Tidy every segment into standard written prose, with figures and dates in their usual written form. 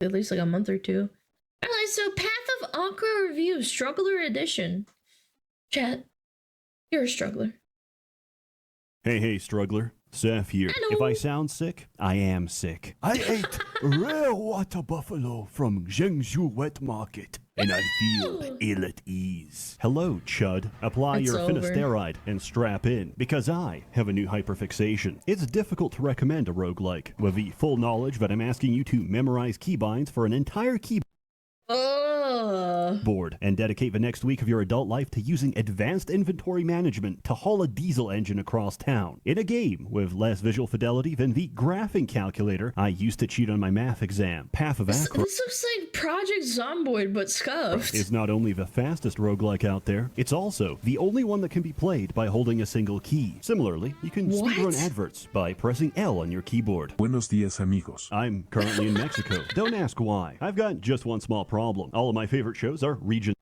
at least like a month or two. Alright, so Path of Achra review, Struggler Edition. Chat, you're a struggler. Hey, struggler. Seth here. Hello. If I sound sick, I am sick. I ate rare water buffalo from Zhengzhou Wet Market, and I feel ill at ease. Hello, chud. Apply It's your over. finasteride and strap in, because I have a new hyperfixation. It's difficult to recommend a roguelike, with the full knowledge that I'm asking you to memorize keybinds for an entire keyboard and dedicate the next week of your adult life to using advanced inventory management to haul a diesel engine across town in a game with less visual fidelity than the graphing calculator I used to cheat on my math exam. Path of Achra This looks like Project Zomboid, but scuffed. is not only the fastest roguelike out there, it's also the only one that can be played by holding a single key. Similarly, you can speedrun adverts by pressing L on your keyboard. Buenos días, amigos. I'm currently in Mexico. Don't ask why. I've got just one small problem. All of my favorite shows are region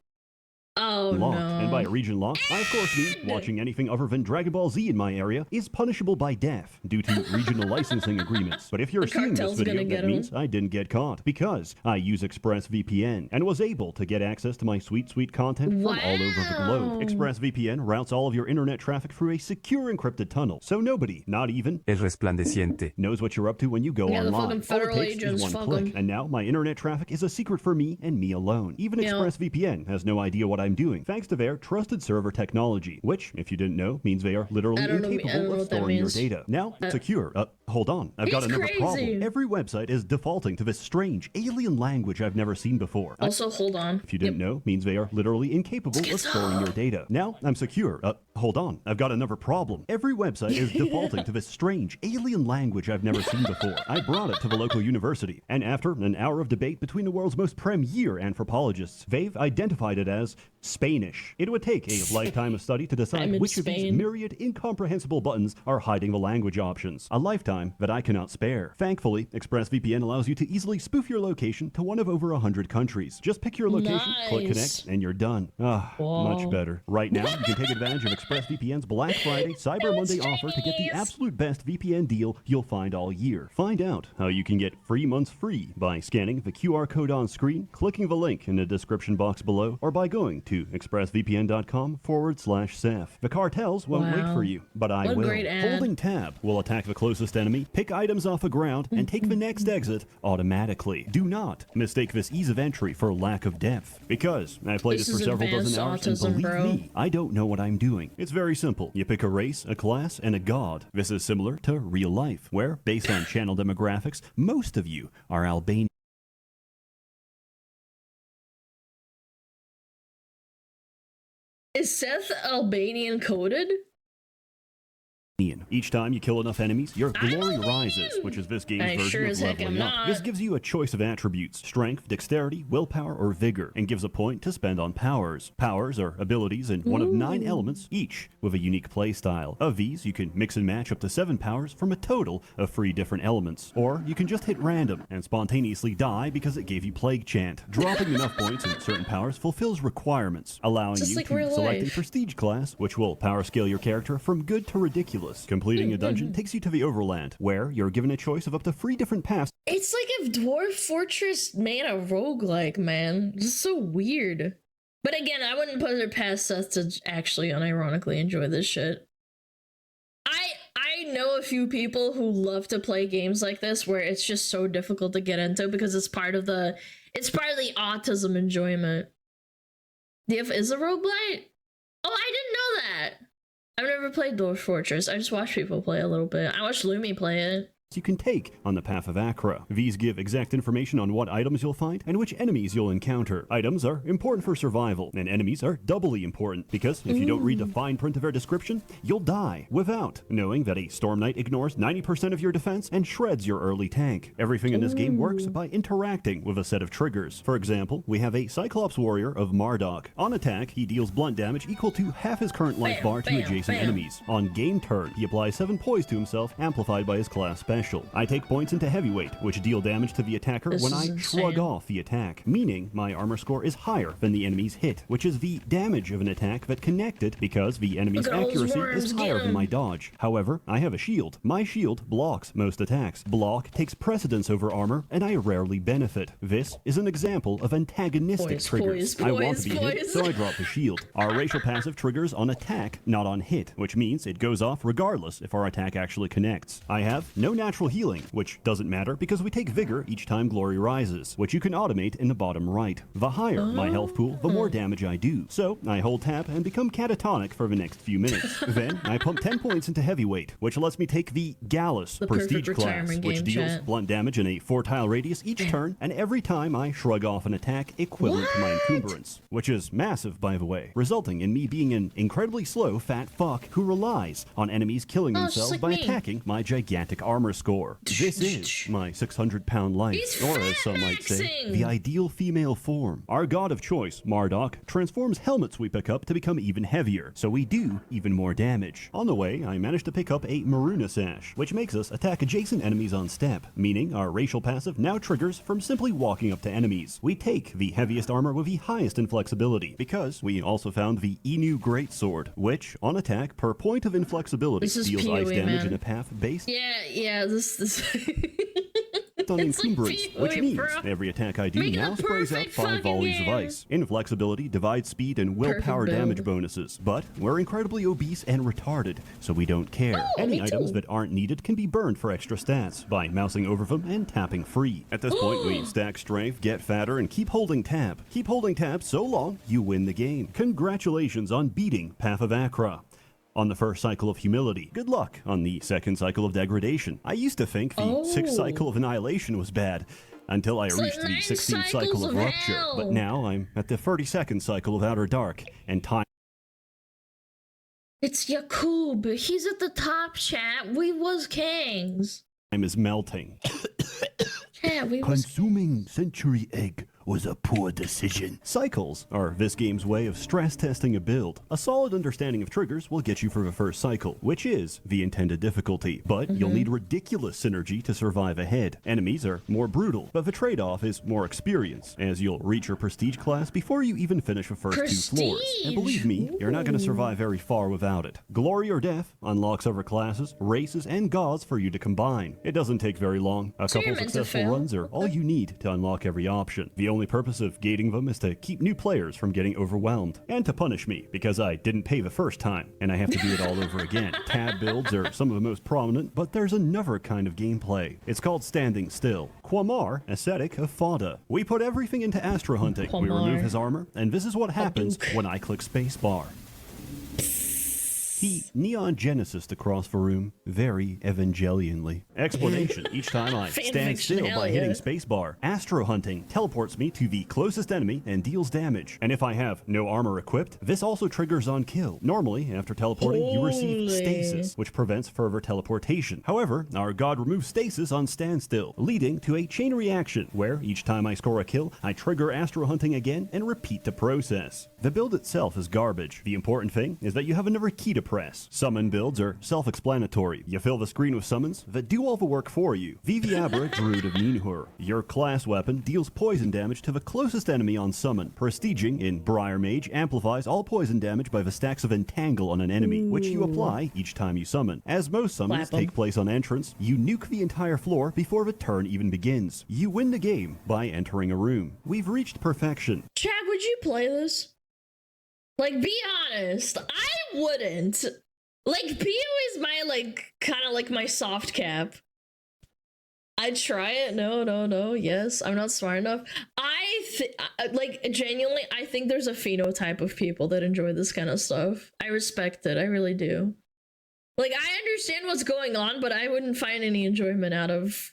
locked. No. And by a region locked, I of course mean watching anything other than Dragon Ball Z in my area is punishable by death due to regional licensing agreements. But if you're seeing this cartel's video, gonna get that means I didn't get caught because I use ExpressVPN and was able to get access to my sweet content from all over the globe. ExpressVPN routes all of your internet traffic through a secure encrypted tunnel, so nobody, not even El resplandeciente, knows what you're up to when you go Yeah, the online. fucking federal All it takes agents, is one fuck 'em. click, and now my internet traffic is a secret for me and me alone. Even Yeah. ExpressVPN has no idea what I'm doing, thanks to their trusted server technology, which, if you didn't know, means they are literally I don't know incapable of what that storing your means. data. Now, secure. Hold on. I've got He's another crazy. problem. Every website is defaulting to this strange alien language I've never seen before. Also, hold on. If you didn't know, means they are literally incapable of storing your data. Now, I'm secure. Hold on. I've got another problem. Every website is defaulting to this strange alien language I've never seen before. I brought it to the local university, and after an hour of debate between the world's most premier anthropologists, they've identified it as Spanish. It would take a lifetime of study to I'm decide in which of these Spain. myriad incomprehensible buttons are hiding the language options. A lifetime that I cannot spare. Thankfully, ExpressVPN allows you to easily spoof your location to one of over 100 countries. Just pick your location, click Nice. connect, and you're done. Much better. Right now, you can take advantage of ExpressVPN's Black Friday Cyber Monday offer to get the absolute best VPN deal you'll find all year. Find out how you can get 3 months free by scanning the QR code on screen, clicking the link in the description box below, or by going to expressvpn.com/Seth. The cartels won't wait Wow. for you, but I What a will. great ad. Holding tab will attack the closest enemy, pick items off the ground, and take the next exit automatically. Do not mistake this ease of entry for lack of depth, because I played This this for is several dozen hours, advanced and autism, believe bro. me, I don't know what I'm doing. It's very simple. You pick a race, a class, and a god. This is similar to real life, where, based on channel demographics, most of you are Albanian. Is Seth Albanian coded? Each time you kill enough enemies, your glory Albanian! rises, which is this game's I version sure of as heck leveling am up. not. This gives you a choice of attributes: strength, dexterity, willpower, or vigor, and gives a point to spend on powers. Powers are abilities in one of 9 elements, each with a unique play style. Of these, you can mix and match up to 7 powers from a total of 3 different elements. Or you can just hit random and spontaneously die because it gave you Plague Chant. Dropping enough points in certain powers fulfills requirements, allowing Just you like to real select a life. prestige class, which will power scale your character from good to ridiculous. Completing a dungeon takes you to the Overland, where you're given a choice of up to 3 different paths It's like if Dwarf Fortress made a roguelike, man. It's so weird. But again, I wouldn't put it past Seth to actually unironically enjoy this shit. I know a few people who love to play games like this where it's just so difficult to get into because it's part of the autism enjoyment. DF is a roguelite? Oh, I didn't know that. I've never played Dwarf Fortress. I just watched people play a little bit. I watched Lumi play it. you can take on the Path of Achra. These give exact information on what items you'll find and which enemies you'll encounter. Items are important for survival, and enemies are doubly important, because if you don't read the fine print of their description, you'll die without knowing that a Storm Knight ignores 90% of your defense and shreds your early tank. Everything in this game works by interacting with a set of triggers. For example, we have a Cyclops warrior of Marduk. On attack, he deals blunt damage equal to half his current life bar to adjacent enemies. On game turn, he applies 7 poise to himself, amplified by his class special. special. I take points into heavyweight, which deal damage to the attacker This when is I shrug insane. off the attack, meaning my armor score is higher than the enemy's hit, which is the damage of an attack that connected because the enemy's Look at all those accuracy worms, is get higher than 'em. my dodge. However, I have a shield. My shield blocks most attacks. Block takes precedence over armor, and I rarely benefit. This is an example of antagonistic Poise, triggers. poise, I want poise, to be hit, poise. so I drop the shield. Our racial passive triggers on attack, not on hit, which means it goes off regardless if our attack actually connects. I have no natural healing, which doesn't matter because we take vigor each time glory rises, which you can automate in the bottom right. The higher my health pool, the more damage I do. So I hold tab and become catatonic for the next few minutes. Then I pump 10 points into heavyweight, which lets me take the Gallus The prestige perfect class, retirement which game, deals chat. blunt damage in a 4-tile radius each turn, and every time I shrug off an attack equivalent to my encumbrance, which is massive, by the way, resulting in me being an incredibly slow fat fuck who relies on enemies killing Oh, it's just themselves like by me. attacking my gigantic armor score. This is my 600-pound life, He's or as some might say, fat-maxing. the ideal female form. Our god of choice, Marduk, transforms helmets we pick up to become even heavier, so we do even more damage. On the way, I managed to pick up a Maruna Sash, which makes us attack adjacent enemies on step, meaning our racial passive now triggers from simply walking up to enemies. We take the heaviest armor with the highest inflexibility, because we also found the Inu Greatsword, which, on attack per point of inflexibility, This is deals ice PoE, damage man. in a path based Yeah, this on It's like encumbrance, which PoE, means bro. every attack I do Make it now a sprays out perfect 5 fucking volleys of game. ice. Inflexibility divides speed and willpower Perfect damage build. bonuses, but we're incredibly obese and retarded, so we don't care. Oh, Any me items too. that aren't needed can be burned for extra stats by mousing over them and tapping free. At this point, we stack strength, get fatter, and keep holding tab. Keep holding tab so long you win the game. Congratulations on beating Path of Achra on the first cycle of humility. Good luck on the second cycle of degradation. I used to think the sixth cycle of annihilation was bad, until I like reached the 9 16th cycles cycle of of rupture. hell. But now I'm at the 32nd cycle of outer dark, and time It's Yakub. He's at the top, chat. We was kings. is melting. Chat, we was Consuming Century Egg was a poor decision. Cycles are this game's way of stress testing a build. A solid understanding of triggers will get you through the first cycle, which is the intended difficulty, but you'll need ridiculous synergy to survive ahead. Enemies are more brutal, but the trade-off is more experience, as you'll reach your prestige class before you even finish the first 2 floors. And believe me, you're not going to survive very far without it. Glory or Death unlocks other classes, races, and gods for you to combine. It doesn't take very long. A So couple you're meant to successful fail. runs are all you need to unlock every option. The only purpose of gating them is to keep new players from getting overwhelmed, and to punish me because I didn't pay the first time, and I have to do it all over again. Tab builds are some of the most prominent, but there's another kind of gameplay. It's called standing still. Quamar, ascetic of Fada. We put everything into Astro hunting. We Quamar. remove his armor, and this is what happens Duke. when I click spacebar. He neon genesis across the room, very evangelianly. Explanation: each time I stand still by hitting spacebar, Astro Hunting teleports me to the closest enemy and deals damage. And if I have no armor equipped, this also triggers on kill. Normally, after teleporting, you receive Holy. stasis, which prevents further teleportation. However, our god removes stasis on standstill, leading to a chain reaction, where each time I score a kill, I trigger Astro Hunting again and repeat the process. The build itself is garbage. The important thing is that you have another key to press. Summon builds are self-explanatory. You fill the screen with summons that do all the work for you. Viviabra, Druid of Ninhur. Your class weapon deals poison damage to the closest enemy on summon. Prestiging in Briar Mage amplifies all poison damage by the stacks of Entangle on an enemy, which you apply each time you summon. As most summons Slap 'em. take place on entrance, you nuke the entire floor before the turn even begins. You win the game by entering a room. We've reached perfection. Chad, would you play this? Like, be honest. I wouldn't. Like, PO is my, like, kind of like my soft cap. I'd try it. No. Yes, I'm not smart enough. Like, genuinely, I think there's a phenotype of people that enjoy this kind of stuff. I respect it. I really do. Like, I understand what's going on, but I wouldn't find any enjoyment out of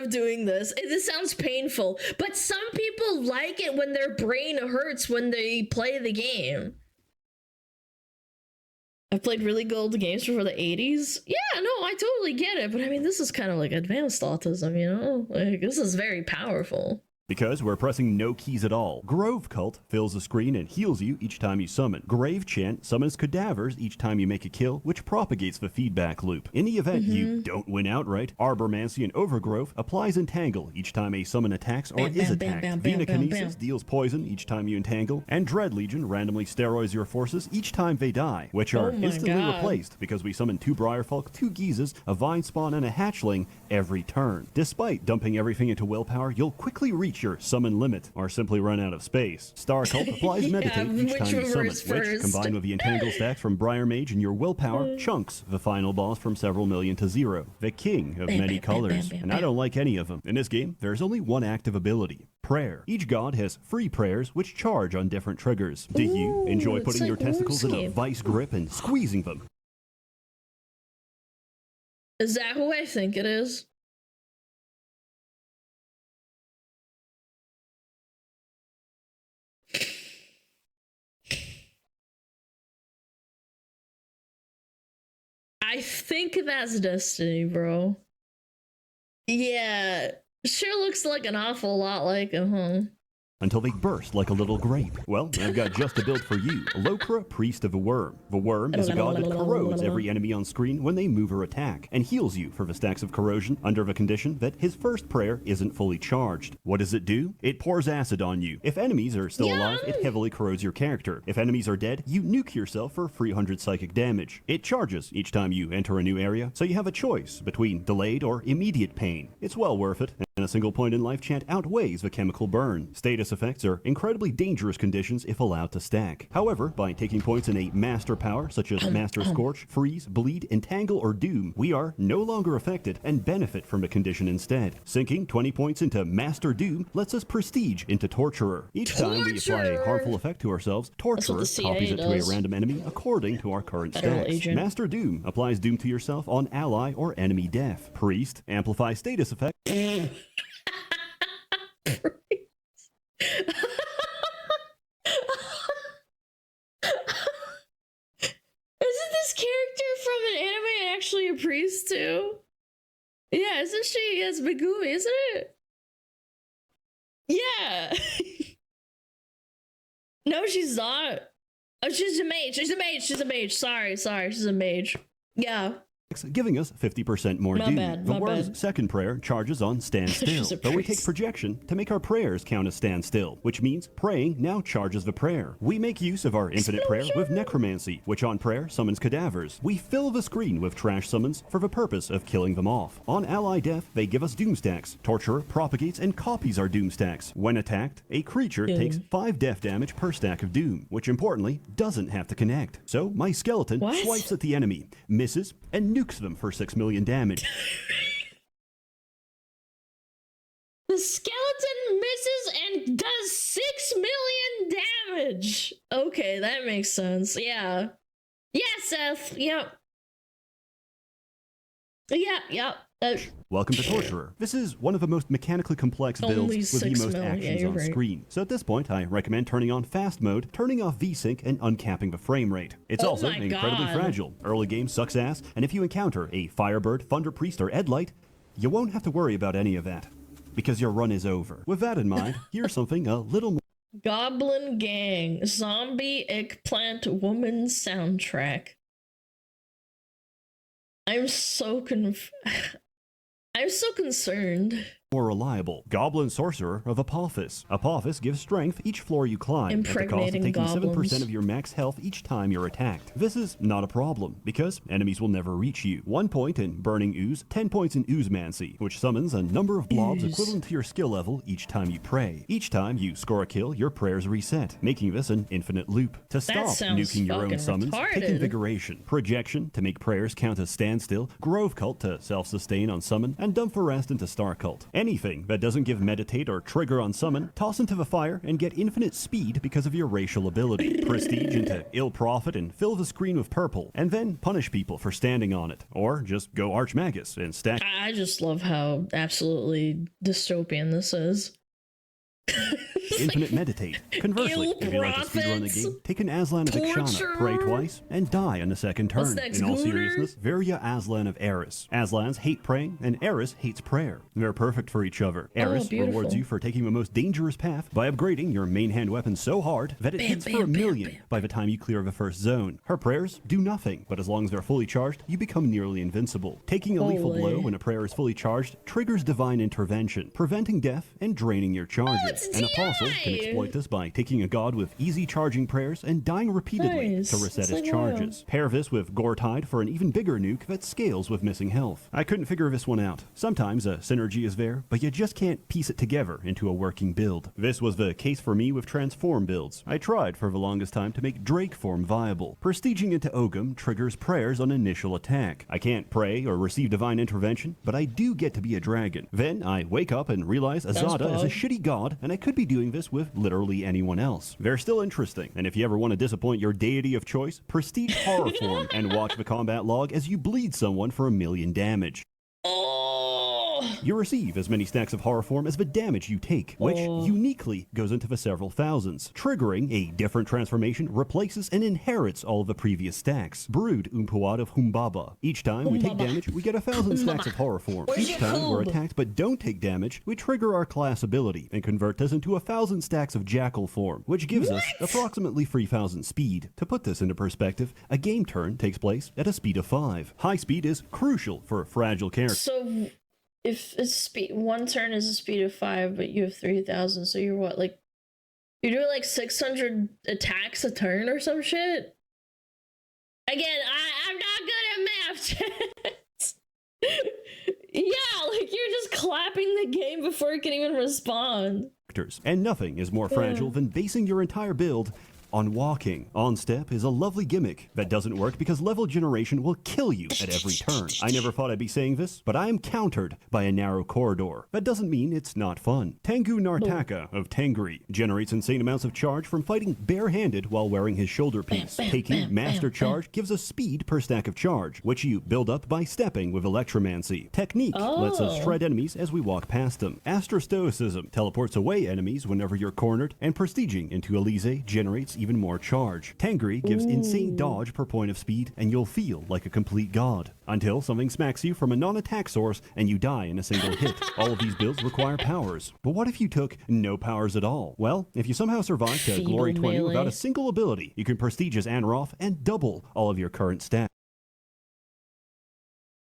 doing this. This sounds painful, but some people like it when their brain hurts when they play the game. I've played really good games before the 80s. Yeah, no, I totally get it, but I mean, this is kind of like advanced autism, you know? Like, this is very powerful. Because we're pressing no keys at all. Grove Cult fills the screen and heals you each time you summon. Grave Chant summons cadavers each time you make a kill, which propagates the feedback loop. In the event you don't win outright, Arbormancy and Overgrowth applies Entangle each time a summon attacks or is attacked. Venokinesis deals poison each time you entangle, and Dread Legion randomly steroids your forces each time they die, which are instantly replaced because we summon 2 Briarfolk, 2 Geezes, a Vine Spawn, and a Hatchling every turn. Despite dumping everything into willpower, you'll quickly reach your summon limit or simply run out of space. Star Cult applies Meditate each time you summon, which, combined with the Entangle stacks from Briar Mage and your willpower, chunks the final boss from several million to 0. The king of many colors, and I don't like any of them. In this game, there's only one active ability: prayer. Each god has free prayers which charge on different triggers. Do you enjoy putting your testicles in a vice grip and squeezing them? Is that who I think it is? I think that's Destiny, bro. Yeah, sure looks like an awful lot like him, huh? Until they burst like a little grape. Well, I've got just a build for you. Lokra, Priest of the Worm. The Worm is a god that corrodes every enemy on screen when they move or attack, and heals you for the stacks of corrosion under the condition that his first prayer isn't fully charged. What does it do? It pours acid on you. If enemies are still alive, it heavily corrodes your character. If enemies are dead, you nuke yourself for 300 psychic damage. It charges each time you enter a new area, so you have a choice between delayed or immediate pain. It's well worth it, and a single point in life chant outweighs the chemical burn. Status effects are incredibly dangerous conditions if allowed to stack. However, by taking points in a master power such as Master Scorch, Freeze, Bleed, Entangle, or Doom, we are no longer affected and benefit from the condition instead. Sinking 20 points into Master Doom lets us prestige into Torturer. Each time we apply a harmful effect to ourselves, Torturer copies it to a random enemy according to our current stats. Master Doom applies Doom to yourself on ally or enemy death. Priest amplifies status effect. Isn't this character from an anime actually a priest too? Yeah, isn't she? Yes, Megumi, isn't it? Yeah. No, she's not. Oh, she's a mage. She's a mage. She's a mage. Sorry. She's a mage. Yeah. Giving us 50% more Doom. The Worm's second prayer charges on Stand Still, but we take projection to make our prayers count as Stand Still, which means praying now charges the prayer. We make use of our infinite prayer with Necromancy, which on prayer summons cadavers. We fill the screen with trash summons for the purpose of killing them off. On ally death, they give us Doom stacks. Torturer propagates and copies our Doom stacks. When attacked, a creature takes 5 death damage per stack of Doom, which importantly doesn't have to connect. So my skeleton swipes at the enemy, misses, and nukes them for 6 million damage. The skeleton misses and does 6 million damage. Okay, that makes sense. Yeah. Yeah, Seth. Yep. Yeah. Welcome to Torturer. This is one of the most mechanically complex builds with the most actions on screen. So at this point, I recommend turning on fast mode, turning off VSync, and uncapping the frame rate. It's also incredibly fragile. Early game sucks ass, and if you encounter a Firebird, Thunder Priest, or Edlight, you won't have to worry about any of that, because your run is over. With that in mind, here's something a little more. Goblin Gang, Zombie Eggplant Woman soundtrack. I'm so concerned. More reliable. Goblin Sorcerer of Apophis. Apophis gives strength each floor you climb, at the cost of taking 7% of your max health each time you're attacked. This is not a problem, because enemies will never reach you. 1 point in Burning Ooze, 10 points in Oozemancy, which summons a number of blobs equivalent to your skill level each time you pray. Each time you score a kill, your prayers reset, making this an infinite loop. To stop nuking your own summons, take Invigoration. Projection, to make prayers count as Standstill. Grove Cult, to self-sustain on summon. And Dump for Rest into Star Cult. Anything that doesn't give Meditate or Trigger on summon, toss into the fire and get infinite speed because of your racial ability. Prestige into Ill Prophet and fill the screen with purple, and then punish people for standing on it. Or just go Archmagus and stack. I just love how absolutely dystopian this is. Infinite Meditate. Conversely, Ill if you like to speedrun the prophets, game, take an Aslan of torture. Ikshana, pray twice, and die on the second What's turn. next, In all Gunnar? seriousness, Virya Aslan of Eris. Aslans hate praying, and Eris hates prayer. They're perfect for each other. Eris beautiful. rewards you for taking the most dangerous path by upgrading your main hand weapon so hard that it Bam, hits for bam, a bam, million bam. by the time you clear the first zone. Her prayers do nothing, but as long as they're fully charged, you become nearly invincible. Taking a lethal Holy. blow when a prayer is fully charged triggers divine intervention, preventing death and draining your charges. it's An apostle can DI. exploit this by taking a god with easy charging prayers and dying repeatedly Nice. to reset It's his like charges. Pair this with Gore-Tide for an even bigger nuke that scales with missing health. I couldn't figure this one out. Sometimes a synergy is there, but you just can't piece it together into a working build. This was the case for me with transform builds. I tried for the longest time to make Drake form viable. Prestiging into Ogum triggers prayers on initial attack. I can't pray or receive divine intervention, but I do get to be a dragon. Then I wake up and realize Azada is a pog. shitty god, and I could be doing this with literally anyone else. They're still interesting, and if you ever want to disappoint your deity of choice, prestige horror form and watch the combat log as you bleed someone for 1,000,000 damage. Oh, You receive as many stacks of horror form as the damage you take, which uniquely goes into the several thousands. Triggering a different transformation replaces and inherits all of the previous stacks. Brood Umpuad of Humbaba. Each time we take Humbaba. damage, we get 1,000 stacks of horror form. Where's Each your time we're cube? attacked but don't take damage, we trigger our class ability and convert this into 1,000 stacks of jackal form, which gives us approximately 3,000 speed. To put this into perspective, a game turn takes place at a speed of 5. High speed is crucial for fragile characters. so if it's speed, one turn is a speed of 5, but you have 3,000, so you're what, like, you're doing like 600 attacks a turn or some shit? Again, I'm not good at math. Yeah, like you're just clapping the game before it can even respond. And nothing is more fragile than basing your entire build on walking. On step is a lovely gimmick that doesn't work because level generation will kill you at every turn. I never thought I'd be saying this, but I am countered by a narrow corridor. That doesn't mean it's not fun. Tengu Nartaka of Tengri generates insane amounts of charge from fighting barehanded while wearing his shoulder piece. bam, Taking bam, Master bam, Charge gives us speed per stack of charge, which you build up by stepping with Electromancy. Technique lets us Oh. shred enemies as we walk past them. Astrostoicism teleports away enemies whenever you're cornered, and prestiging into Elise generates even more charge. Tengri gives insane dodge per point of speed, and you'll feel like a complete god. Until something smacks you from a non-attack source and you die in a single hit. All of these builds require powers. But what if you took no powers at all? Well, if you somehow survive to Feeble Glory 20 melee. without a single ability, you can prestige as Anroth and double all of your current stats.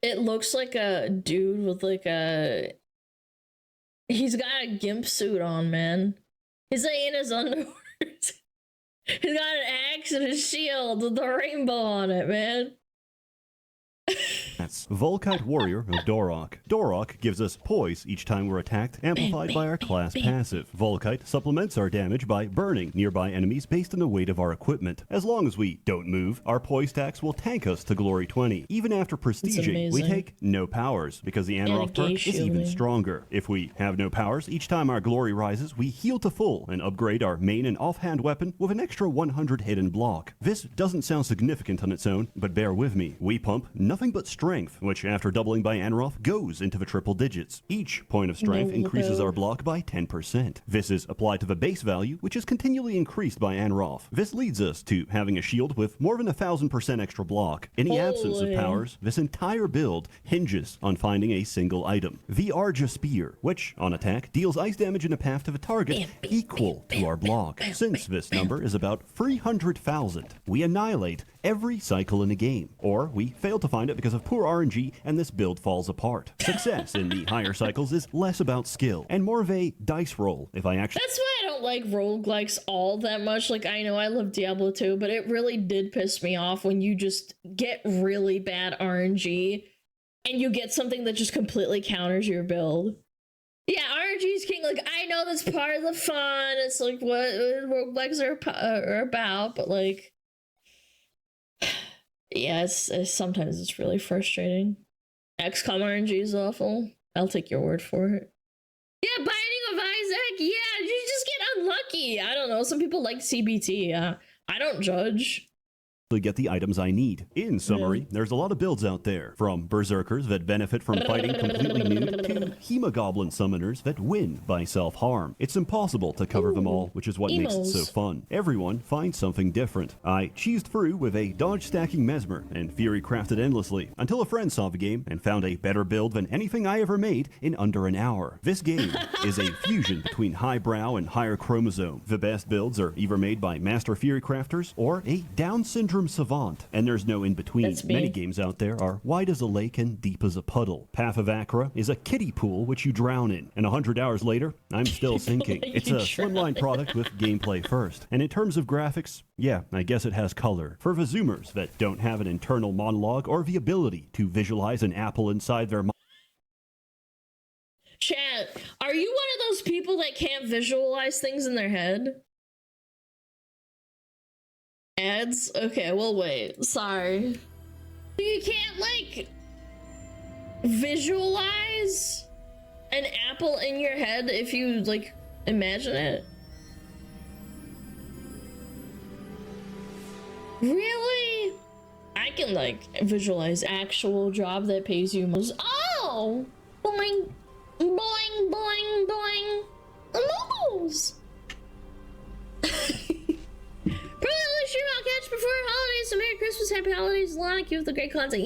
It looks like a dude with like a... He's got a gimp suit on, man. He's like in his underwear. He's got an axe and a shield with a rainbow on it, man. That's Volkite Warrior of Dorok. Dorok gives us poise each time we're attacked, amplified by our class passive. Volkite supplements our damage by burning nearby enemies based on the weight of our equipment. As long as we don't move, our poise stacks will tank us to Glory 20. Even after prestiging, we amazing. take no powers, because the Anroth gay perk is even shielding. stronger. If we have no powers, each time our glory rises, we heal to full and upgrade our main and offhand weapon with an extra 100 hidden block. This doesn't sound significant on its own, but bear with me. We pump nothing but strength, which after doubling by Anroth goes into the triple digits. Each point of strength No, increases no. our block by 10%. This is applied to the base value, which is continually increased by Anroth. This leads us to having a shield with more than 1,000% extra block. In the absence of Holy. powers, this entire build hinges on finding a single item. The Arja Spear, which, on attack, deals ice damage in a path to the target Bam, bam, equal bam, to our bam, block. bam, Since bam, this bam. number is about 300,000, we annihilate every cycle in the game, or we fail to find it because of poor RNG and this build falls apart. Success in the higher cycles is less about skill and more of a dice roll. If I actually That's why I don't like roguelikes all that much. Like, I know I love Diablo 2, but it really did piss me off when you just get really bad RNG and you get something that just completely counters your build. Yeah, RNG is king. Like, I know that's part of the fun. It's like what roguelikes are about, but like, yeah, it's sometimes it's really frustrating. XCOM RNG is awful. I'll take your word for it. Yeah, Binding of Isaac. Yeah, you just get unlucky. I don't know. Some people like CBT. I don't judge. to get the items I need. In summary, there's a lot of builds out there, from berserkers that benefit from fighting completely nude to hemogoblin summoners that win by self-harm. It's impossible to cover them all, which is what makes it so fun. Everyone finds something different. I cheesed through with a dodge stacking mesmer and fury crafted endlessly until a friend saw the game and found a better build than anything I ever made in under an hour. This game is a fusion between highbrow and higher chromosome. The best builds are either made by master fury crafters or a Down syndrome savant, and there's no in between. Many games out there are wide as a lake and deep as a puddle. Path of Achra is a kiddie pool which you drown in, and 100 hours later, I'm still sinking. It's a slimline product with gameplay first. And in terms of graphics, yeah, I guess it has color. For the Zoomers that don't have an internal monologue or the ability to visualize an apple inside their Chat, are you one of those people that can't visualize things in their head? Ads? Okay, well wait. Sorry. You can't, like, visualize an apple in your head if you, like, imagine it? Really? I can, like, visualize actual job that pays you most. Oh! Boing! Boing! Boing! Boing! Moles! Probably only stream I'll catch before holidays, so Merry Christmas, Happy Holidays, Lana, keep with the great content.